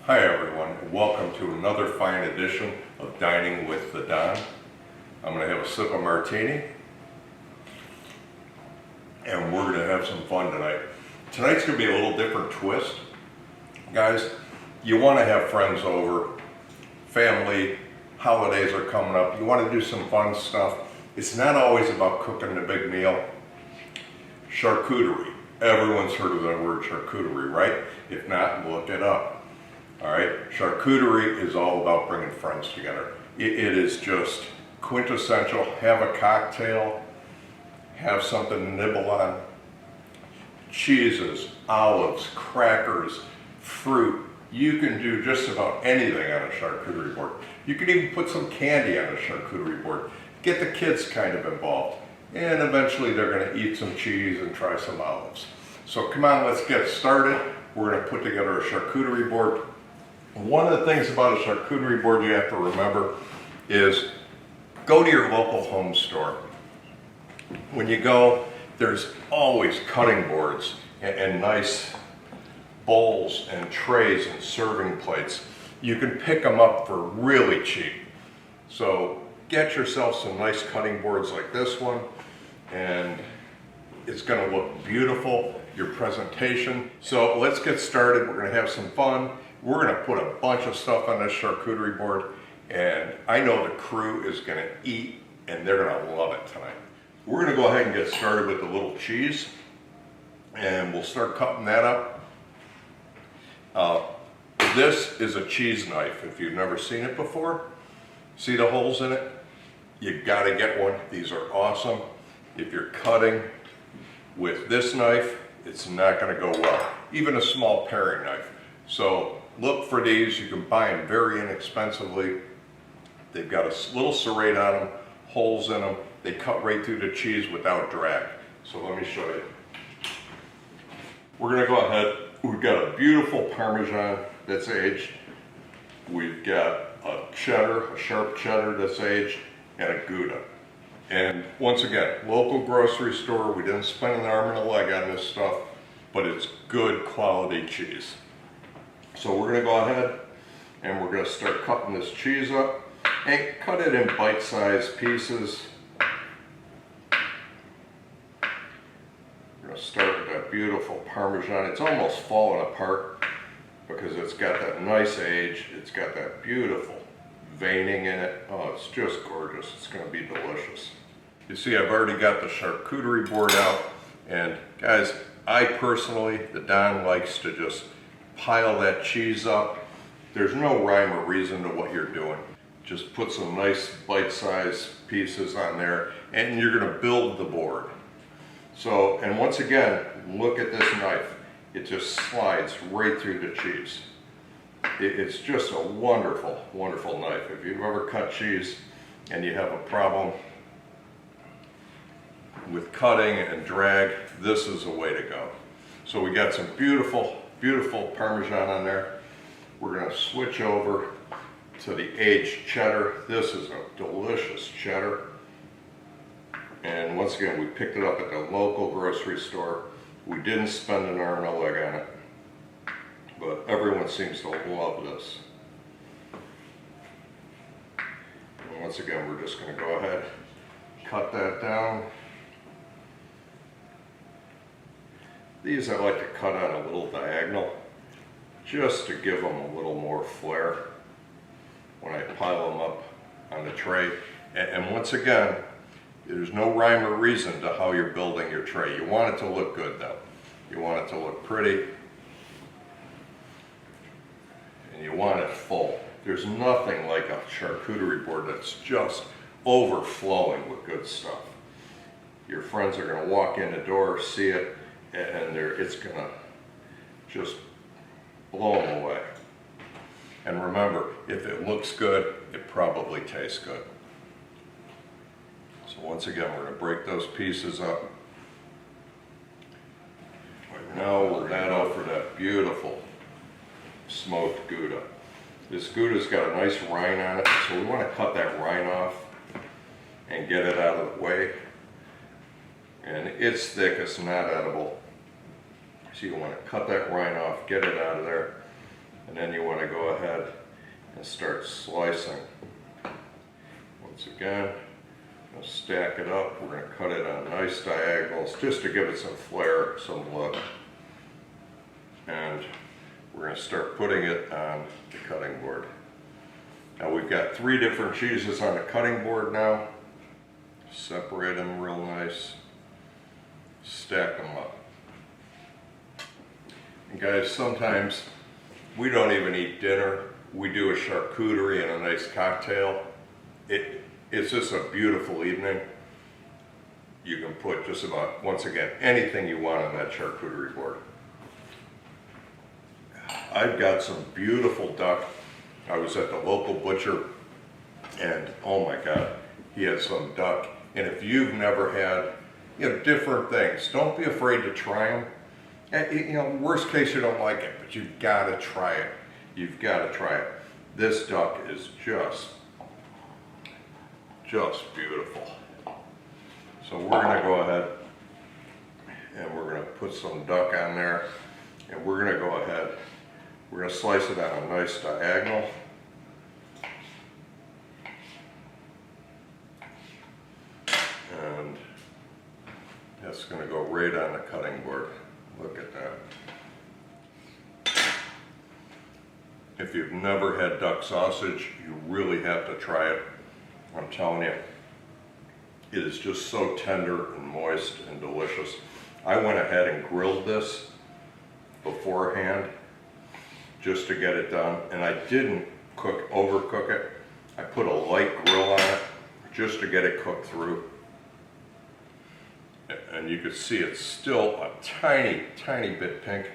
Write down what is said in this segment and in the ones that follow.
Hi everyone, and welcome to another fine edition of Dining with the Don. I'm going to have a sip of martini, and we're going to have some fun tonight. Tonight's going to be a little different twist. Guys, you want to have friends over, family, holidays are coming up, you want to do some fun stuff. It's not always about cooking the big meal. Charcuterie. Everyone's heard of the word charcuterie, right? If not, look it up. All right, charcuterie is all about bringing friends together. It is just quintessential. Have a cocktail, have something to nibble on. Cheeses, olives, crackers, fruit. You can do just about anything on a charcuterie board. You can even put some candy on a charcuterie board. Get the kids kind of involved. And eventually they're going to eat some cheese and try some olives. So come on, let's get started. We're going to put together a charcuterie board. One of the things about a charcuterie board you have to remember is go to your local home store. When you go, there's always cutting boards and nice bowls and trays and serving plates. You can pick them up for really cheap. So get yourself some nice cutting boards like this one, and it's going to look beautiful, your presentation. So let's get started. We're going to have some fun. We're going to put a bunch of stuff on this charcuterie board, and I know the crew is going to eat, and they're going to love it tonight. We're going to go ahead and get started with the little cheese, and we'll start cutting that up. This is a cheese knife. If you've never seen it before, see the holes in it? You got to get one. These are awesome. If you're cutting with this knife, it's not going to go well. Even a small paring knife. So look for these. You can buy them very inexpensively. They've got a little serrate on them, holes in them. They cut right through the cheese without drag. So let me show you. We're going to go ahead. We've got a beautiful Parmesan that's aged. We've got a cheddar, a sharp cheddar that's aged, and a Gouda. And once again, local grocery store. We didn't spend an arm and a leg on this stuff, but it's good quality cheese. So we're going to go ahead and we're going to start cutting this cheese up and cut it in bite-sized pieces. We're going to start with that beautiful Parmesan. It's almost falling apart because it's got that nice age. It's got that beautiful veining in it. Oh, it's just gorgeous. It's going to be delicious. You see, I've already got the charcuterie board out, and guys, I personally, the Don, likes to just pile that cheese up. There's no rhyme or reason to what you're doing. Just put some nice bite-sized pieces on there, and you're going to build the board. So, and once again, look at this knife. It just slides right through the cheese. It's just a wonderful, wonderful knife. If you've ever cut cheese and you have a problem with cutting and drag, this is the way to go. So we got some beautiful, beautiful Parmesan on there. We're going to switch over to the aged cheddar. This is a delicious cheddar. And once again, we picked it up at the local grocery store. We didn't spend an arm and a leg on it, but everyone seems to love this. And once again, we're just going to go ahead, cut that down. These I like to cut on a little diagonal, just to give them a little more flair when I pile them up on the tray. And once again, there's no rhyme or reason to how you're building your tray. You want it to look good though. You want it to look pretty, and you want it full. There's nothing like a charcuterie board that's just overflowing with good stuff. Your friends are going to walk in the door, see it, and it's going to just blow them away. And remember, if it looks good, it probably tastes good. So once again, we're going to break those pieces up. Right now, we're that out for that beautiful smoked Gouda. This Gouda's got a nice rind on it, so we want to cut that rind off and get it out of the way. And it's thick, it's not edible. So you want to cut that rind off, get it out of there. And then you want to go ahead and start slicing. Once again, we'll stack it up. We're going to cut it on nice diagonals just to give it some flair, some look. And we're going to start putting it on the cutting board. Now we've got 3 different cheeses on the cutting board now. Separate them real nice. Stack them up. And guys, sometimes we don't even eat dinner. We do a charcuterie and a nice cocktail. It's just a beautiful evening. You can put just about, once again, anything you want on that charcuterie board. I've got some beautiful duck. I was at the local butcher and oh my God, he had some duck. And if you've never had, different things, don't be afraid to try them. Worst case you don't like it, but you've got to try it. You've got to try it. This duck is just beautiful. So we're going to go ahead and we're going to put some duck on there, and we're going to go ahead. We're going to slice it on a nice diagonal. And that's going to go right on the cutting board. Look at that. If you've never had duck sausage, you really have to try it. I'm telling you, it is just so tender and moist and delicious. I went ahead and grilled this beforehand just to get it done, and I didn't overcook it. I put a light grill on it just to get it cooked through. And you can see it's still a tiny, tiny bit pink.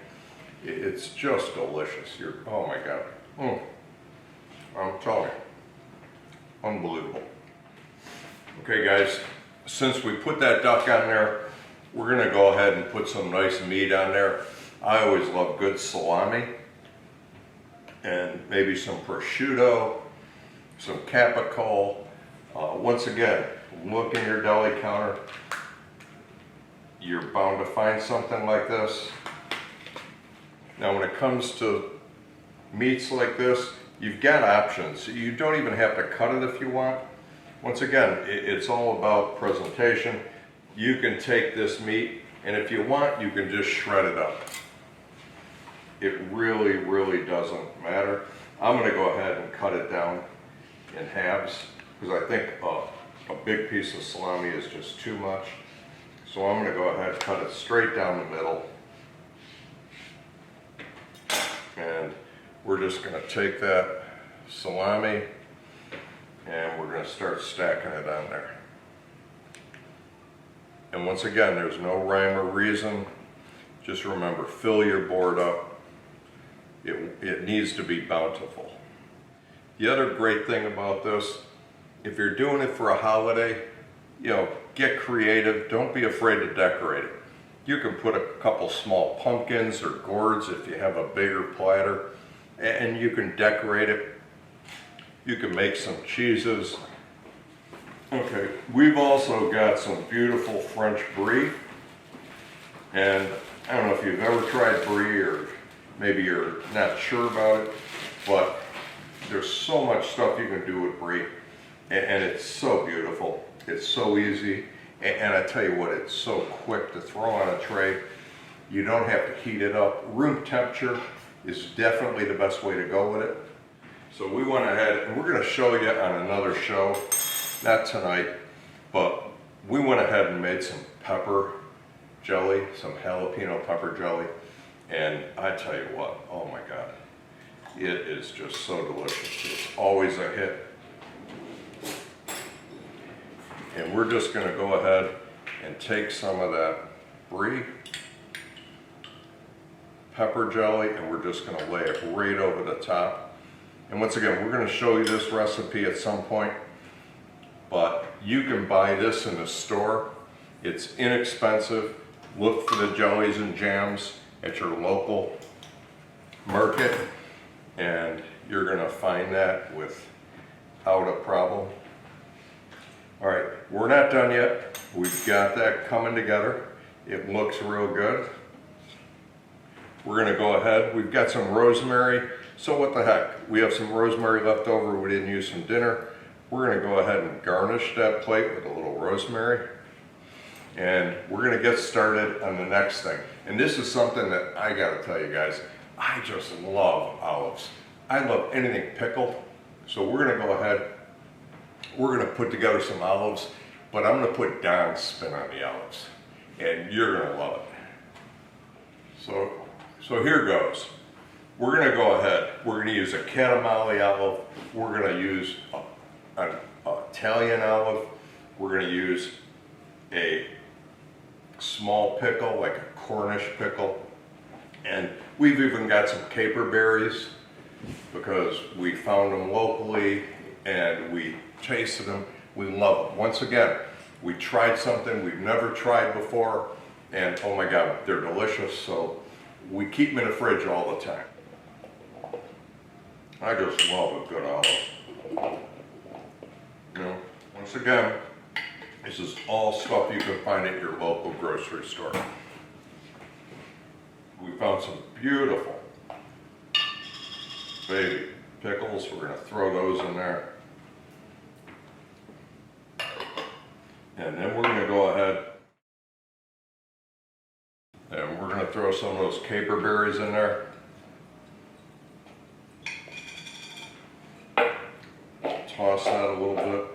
It's just delicious. Oh my God. I'm telling you, unbelievable. Okay guys, since we put that duck on there, we're gonna go ahead and put some nice meat on there. I always love good salami and maybe some prosciutto, some capicola. Once again, look in your deli counter. You're bound to find something like this. Now when it comes to meats like this, you've got options. You don't even have to cut it if you want. Once again, it's all about presentation. You can take this meat, and if you want, you can just shred it up. It really, really doesn't matter. I'm gonna go ahead and cut it down in halves, because I think a big piece of salami is just too much. So I'm going to go ahead and cut it straight down the middle. And we're just going to take that salami and we're going to start stacking it on there. And once again, there's no rhyme or reason. Just remember, fill your board up. It needs to be bountiful. The other great thing about this, if you're doing it for a holiday, get creative. Don't be afraid to decorate it. You can put a couple small pumpkins or gourds if you have a bigger platter, and you can decorate it. You can make some cheeses. Okay, we've also got some beautiful French brie. And I don't know if you've ever tried brie, or maybe you're not sure about it, but there's so much stuff you can do with brie, and it's so beautiful. It's so easy, and I tell you what, it's so quick to throw on a tray. You don't have to heat it up. Room temperature is definitely the best way to go with it. So we went ahead, and we're going to show you on another show, not tonight, but we went ahead and made some pepper jelly, some jalapeno pepper jelly, and I tell you what, oh my God, it is just so delicious. It's always a hit. And we're just going to go ahead and take some of that brie pepper jelly, and we're just going to lay it right over the top. And once again, we're going to show you this recipe at some point, but you can buy this in the store. It's inexpensive. Look for the jellies and jams at your local market, and you're going to find that without a problem. All right, we're not done yet. We've got that coming together. It looks real good. We're going to go ahead. We've got some rosemary So what the heck? We have some rosemary left over we didn't use from dinner. We're going to go ahead and garnish that plate with a little rosemary. And we're going to get started on the next thing. And this is something that I got to tell you guys, I just love olives. I love anything pickled. So we're going to go ahead, we're going to put together some olives, but I'm going to put Don's spin on the olives. And you're going to love it. So here goes. We're going to go ahead, we're going to use a Catamale olive, we're going to use an Italian olive, we're going to use a small pickle, like a Cornish pickle, and we've even got some caper berries because we found them locally and we tasted them. We love them. Once again, we tried something we've never tried before, and oh my God, they're delicious, so we keep them in the fridge all the time. I just love a good olive. You know, once again, this is all stuff you can find at your local grocery store. We found some beautiful baby pickles. We're going to throw those in there. And then we're going to go ahead and we're going to throw some of those caper berries in there. Toss that a little bit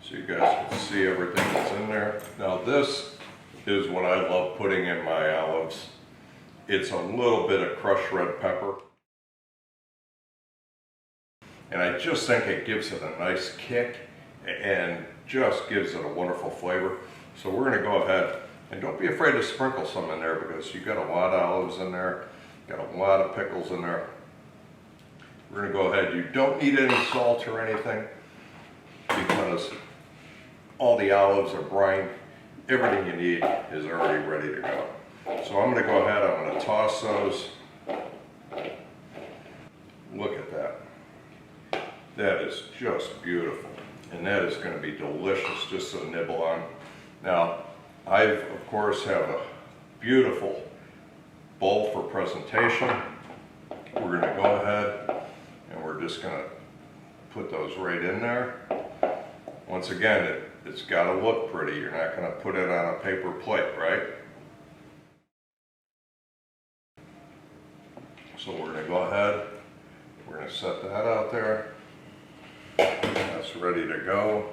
so you guys can see everything that's in there. Now this is what I love putting in my olives. It's a little bit of crushed red pepper. And I just think it gives it a nice kick and just gives it a wonderful flavor. So we're going to go ahead and don't be afraid to sprinkle some in there because you got a lot of olives in there, got a lot of pickles in there. We're going to go ahead. You don't need any salt or anything because all the olives are brined. Everything you need is already ready to go. So I'm going to go ahead, I'm going to toss those. Look at that. That is just beautiful. And that is going to be delicious just to nibble on. Now, I of course have a beautiful bowl for presentation. We're going to go ahead and we're just going to put those right in there. Once again, it's got to look pretty. You're not going to put it on a paper plate, right? So we're going to go ahead, we're going to set that out there. That's ready to go.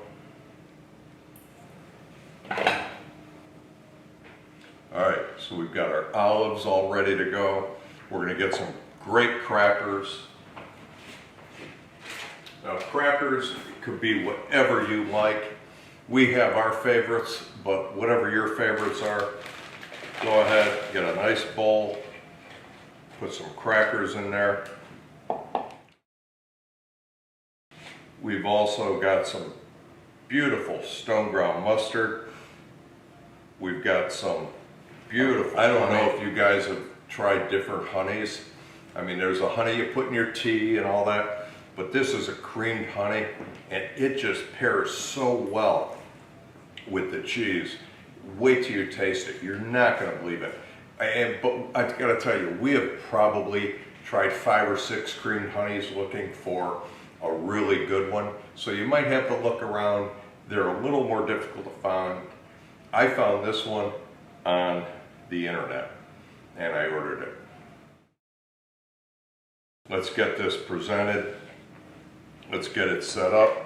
All right, so we've got our olives all ready to go. We're going to get some great crackers. Now crackers could be whatever you like. We have our favorites, but whatever your favorites are, go ahead, get a nice bowl, put some crackers in there. We've also got some beautiful stone ground mustard. We've got some beautiful, I don't know if you guys have tried different honeys. I mean, there's a honey you put in your tea and all that, but this is a creamed honey and it just pairs so well with the cheese. Wait till you taste it. You're not going to believe it. But I've got to tell you, we have probably tried 5 or 6 creamed honeys looking for a really good one. So you might have to look around. They're a little more difficult to find. I found this one on the internet and I ordered it. Let's get this presented. Let's get it set up.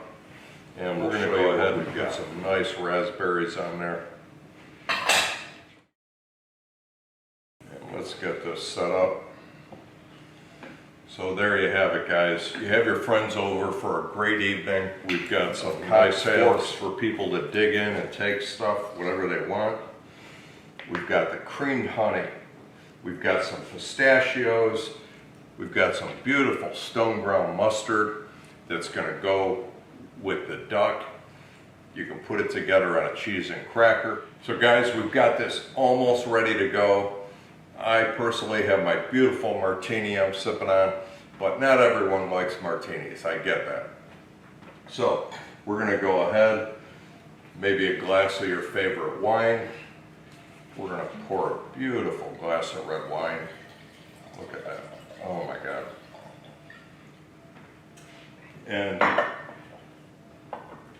And we're going to go ahead and get some nice raspberries on there. And let's get this set up. So there you have it, guys. You have your friends over for a great evening. We've got some nice forks for people to dig in and take stuff, whatever they want. We've got the creamed honey. We've got some pistachios. We've got some beautiful stone ground mustard that's going to go with the duck. You can put it together on a cheese and cracker. So guys, we've got this almost ready to go. I personally have my beautiful martini I'm sipping on, but not everyone likes martinis, I get that. So we're going to go ahead, maybe a glass of your favorite wine. We're going to pour a beautiful glass of red wine. Look at that. Oh my God. And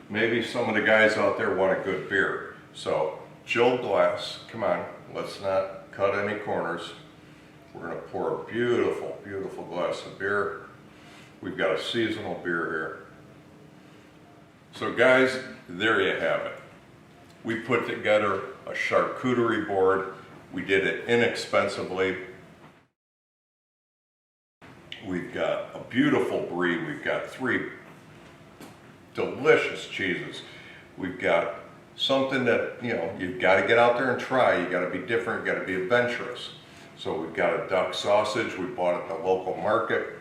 maybe some of the guys out there want a good beer. So chilled glass, come on, let's not cut any corners. We're gonna pour a beautiful, beautiful glass of beer. We've got a seasonal beer here. So guys, there you have it. We put together a charcuterie board. We did it inexpensively. We've got a beautiful brie. We've got 3 delicious cheeses. We've got something that, you know, you've got to get out there and try. You got to be different, you got to be adventurous. So we've got a duck sausage we bought at the local market.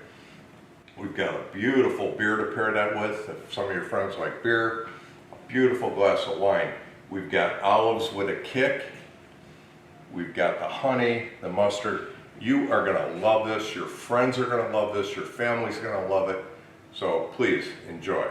We've got a beautiful beer to pair that with, if some of your friends like beer. A beautiful glass of wine. We've got olives with a kick. We've got the honey, the mustard. You are going to love this. Your friends are going to love this. Your family's going to love it. So please enjoy.